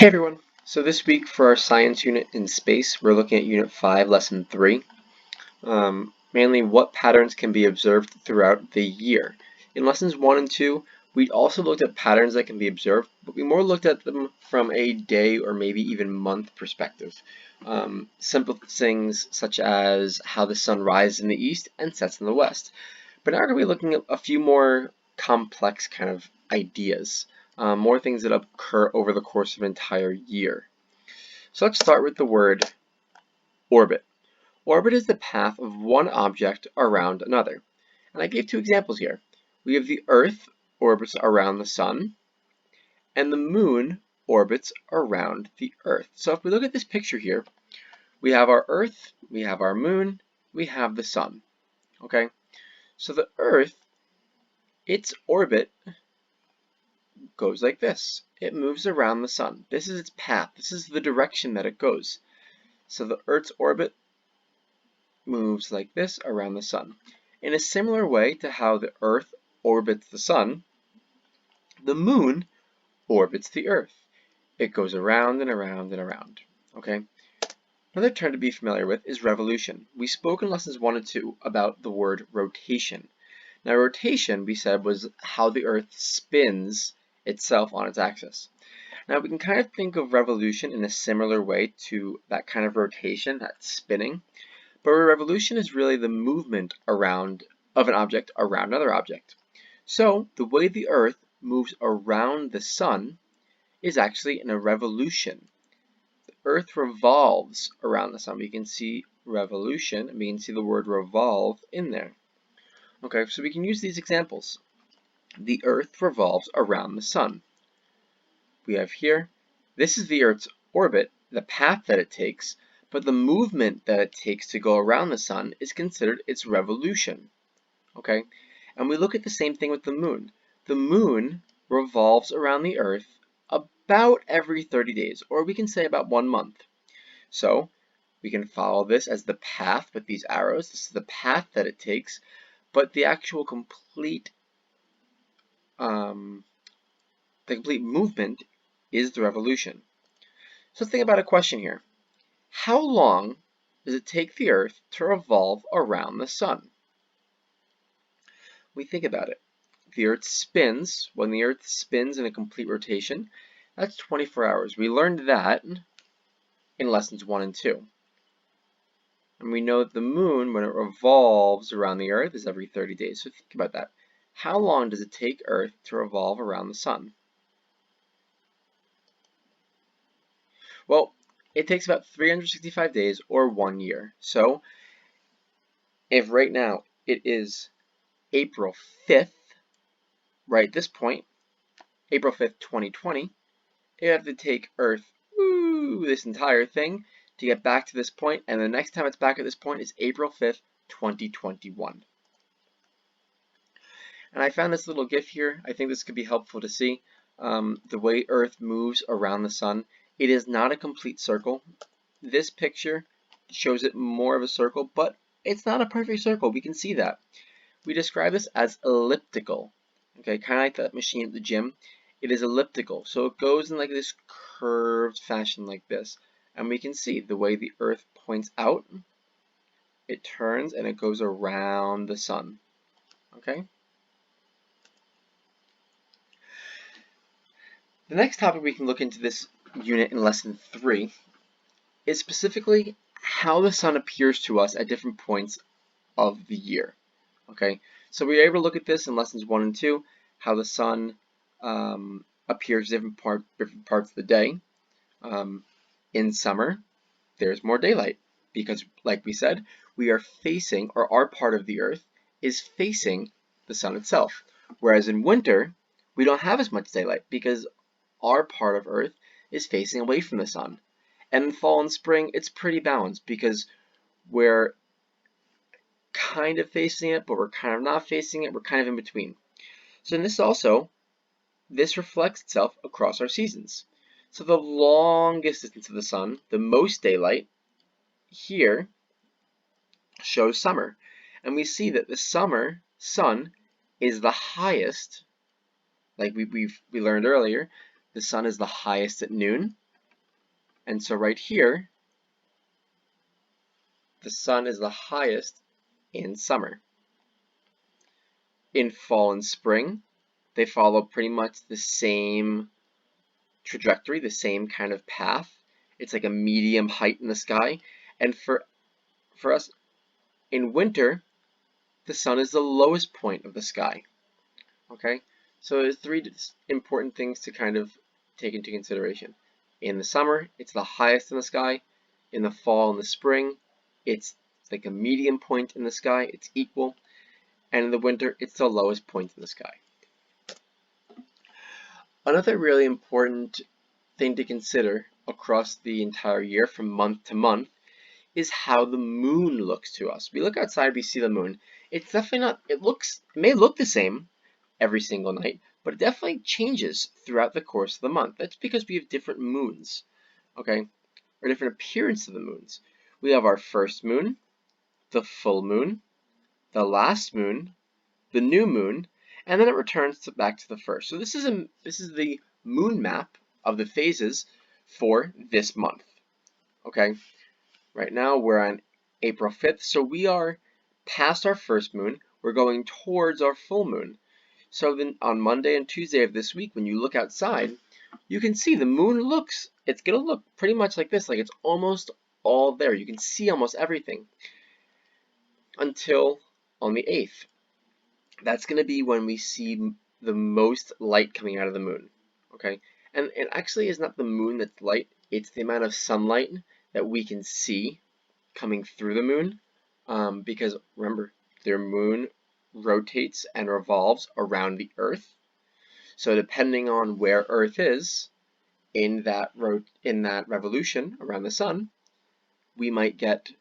Hey everyone! So this week for our science unit in space, we're looking at Unit 5, Lesson 3. Mainly what patterns can be observed throughout the year. In Lessons 1 and 2, we also looked at patterns that can be observed, but we more looked at them from a day or maybe even month perspective. Simple things such as how the sun rises in the east and sets in the west. But now we're going to be looking at a few more complex kind of ideas. More things that occur over the course of an entire year. So let's start with the word orbit. Orbit is the path of one object around another. And I gave two examples here. We have the Earth orbits around the Sun, and the Moon orbits around the Earth. So if we look at this picture here, we have our Earth, we have our Moon, we have the Sun. Okay? So the Earth, its orbit goes like this. It moves around the sun. This is its path. This is the direction that it goes. So the Earth's orbit moves like this around the sun. In a similar way to how the Earth orbits the sun, the moon orbits the Earth. It goes around and around and around. Okay? Another term to be familiar with is revolution. We spoke in lessons 1 and 2 about the word rotation. Now rotation, we said, was how the Earth spins itself on its axis. Now we can kind of think of revolution in a similar way to that kind of rotation, that spinning, but a revolution is really the movement around of an object around another object. So the way the Earth moves around the sun is actually in a revolution. The Earth revolves around the sun. We can see revolution, and we can see the word revolve in there. Okay, so we can use these examples. The Earth revolves around the sun. We have here, this is the Earth's orbit, the path that it takes, but the movement that it takes to go around the sun is considered its revolution. Okay? And we look at the same thing with the moon. The moon revolves around the Earth about every 30 days, or we can say about 1 month. So we can follow this as the path with these arrows. This is the path that it takes, but the actual complete movement is the revolution. So think about a question here. How long does it take the Earth to revolve around the sun? We think about it. The Earth spins. When the Earth spins in a complete rotation, that's 24 hours. We learned that in lessons 1 and 2. And we know that the moon, when it revolves around the Earth, is every 30 days. So think about that. How long does it take Earth to revolve around the sun? Well, it takes about 365 days or 1 year. So if right now it is April 5th, right at this point, April 5th, 2020, you have to take Earth, this entire thing, to get back to this point, and the next time it's back at this point is April 5th, 2021. And I found this little GIF here. I think this could be helpful to see the way Earth moves around the sun. It is not a complete circle. This picture shows it more of a circle, but it's not a perfect circle. We can see that. We describe this as elliptical. Okay, kind of like that machine at the gym. It is elliptical, so it goes in like this curved fashion like this. And we can see the way the Earth points out, it turns and it goes around the sun. Okay? The next topic we can look into this unit in lesson 3 is specifically how the sun appears to us at different points of the year. Okay, so we were able to look at this in lessons 1 and 2, how the sun appears different parts of the day. In summer, there's more daylight because, like we said, we are facing, or our part of the Earth is facing the sun itself. Whereas in winter, we don't have as much daylight because our part of Earth is facing away from the sun. And in fall and spring, it's pretty balanced because we're kind of facing it, but we're kind of not facing it. We're kind of in between. So in this reflects itself across our seasons. So the longest distance to the sun, the most daylight, here shows summer. And we see that the summer sun is the highest, like we learned earlier, the sun is the highest at noon, And so right here, the sun is the highest in summer. In fall and spring, they follow pretty much the same trajectory, the same kind of path. It's like a medium height in the sky. And for us in winter, the sun is the lowest point of the sky. Okay, so there's three important things to kind of take into consideration. In the summer, it's the highest in the sky. In the fall and the spring, it's like a medium point in the sky, it's equal. And in the winter, it's the lowest point in the sky. Another really important thing to consider across the entire year from month to month is how the moon looks to us. We look outside, we see the moon. It's definitely not, it may look the same every single night, but it definitely changes throughout the course of the month. That's because we have different moons, okay, or different appearance of the moons. We have our first moon, the full moon, the last moon, the new moon, and then it returns back to the first. So this is the moon map of the phases for this month. Okay, right now we're on April 5th, so we are past our first moon. We're going towards our full moon. So then on Monday and Tuesday of this week, when you look outside, you can see the moon it's going to look pretty much like this, like it's almost all there. You can see almost everything until on the 8th. That's going to be when we see the most light coming out of the moon, okay? And it actually is not the moon that's light, it's the amount of sunlight that we can see coming through the moon, because remember, their moon rotates and revolves around the Earth. So depending on where Earth is in that revolution around the sun, we might get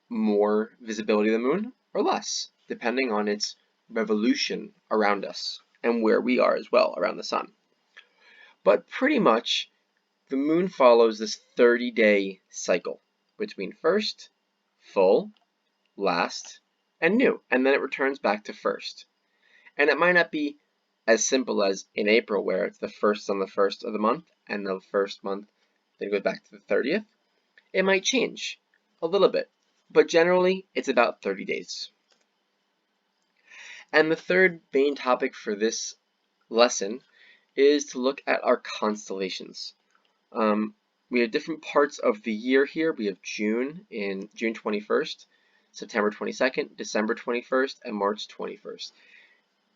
more visibility of the moon or less, depending on its revolution around us and where we are as well around the sun. But pretty much the moon follows this 30-day cycle between first, full, last, and new, and then it returns back to first. And it might not be as simple as in April, where it's the first on the first of the month, and the first month then goes back to the 30th. It might change a little bit, but generally it's about 30 days. And the third main topic for this lesson is to look at our constellations. We have different parts of the year here. We have June 21st, September 22nd, December 21st, and March 21st.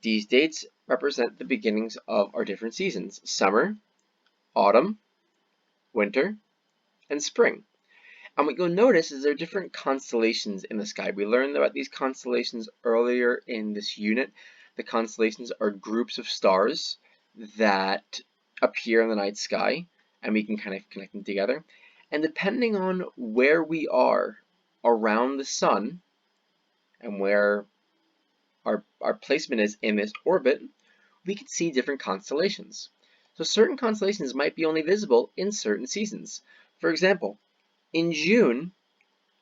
These dates represent the beginnings of our different seasons: summer, autumn, winter, and spring. And what you'll notice is there are different constellations in the sky. We learned about these constellations earlier in this unit. The constellations are groups of stars that appear in the night sky, and we can kind of connect them together. And depending on where we are around the sun and where our placement is in this orbit, we can see different constellations. So certain constellations might be only visible in certain seasons. For example, in June,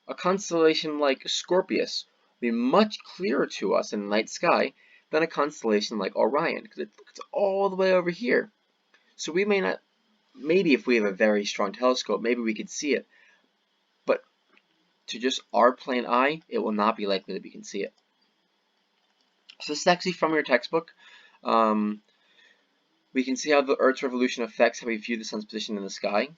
a constellation like Scorpius will be much clearer to us in the night sky than a constellation like Orion, because it's all the way over here. So we may not, maybe if we have a very strong telescope, maybe we could see it. But to just our plain eye, it will not be likely that we can see it. So this is actually from your textbook. We can see how the Earth's revolution affects how we view the sun's position in the sky.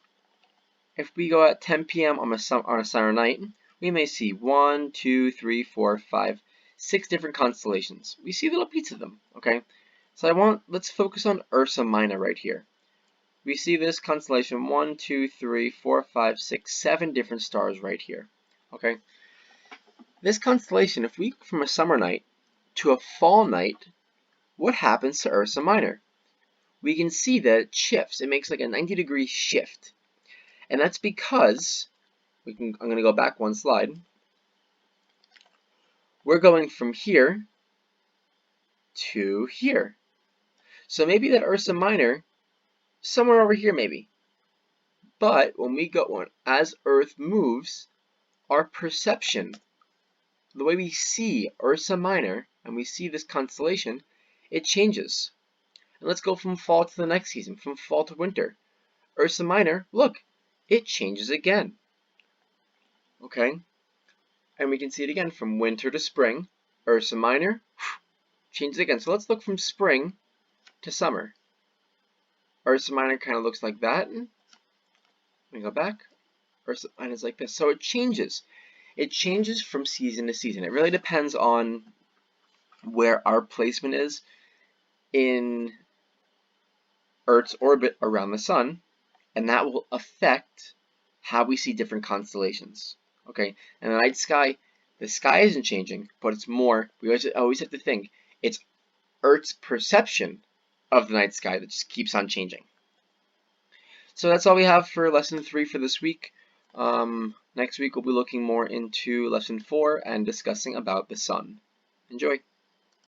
If we go at 10 p.m. on a summer night, we may see 1, 2, 3, 4, 5, 6 different constellations. We see little bits of them, okay? So let's focus on Ursa Minor right here. We see this constellation 1, 2, 3, 4, 5, 6, 7 different stars right here, okay? This constellation, if we go from a summer night to a fall night, what happens to Ursa Minor? We can see that it shifts. It makes like a 90-degree shift. And that's because, I'm going to go back one slide. We're going from here to here. So maybe that Ursa Minor, somewhere over here maybe. But as Earth moves, our perception, the way we see Ursa Minor, and we see this constellation, it changes. And let's go from fall to the next season, from fall to winter. Ursa Minor, look, it changes again. Okay? And we can see it again from winter to spring. Ursa Minor changes again. So let's look from spring to summer. Ursa Minor kind of looks like that. We go back. Ursa Minor is like this. So it changes. It changes from season to season. It really depends on where our placement is in Earth's orbit around the sun, and that will affect how we see different constellations. Okay, and the sky isn't changing, but it's more, we always have to think, it's Earth's perception of the night sky that just keeps on changing. So that's all we have for lesson 3 for this week. Next week we'll be looking more into lesson 4 and discussing about the sun. Enjoy!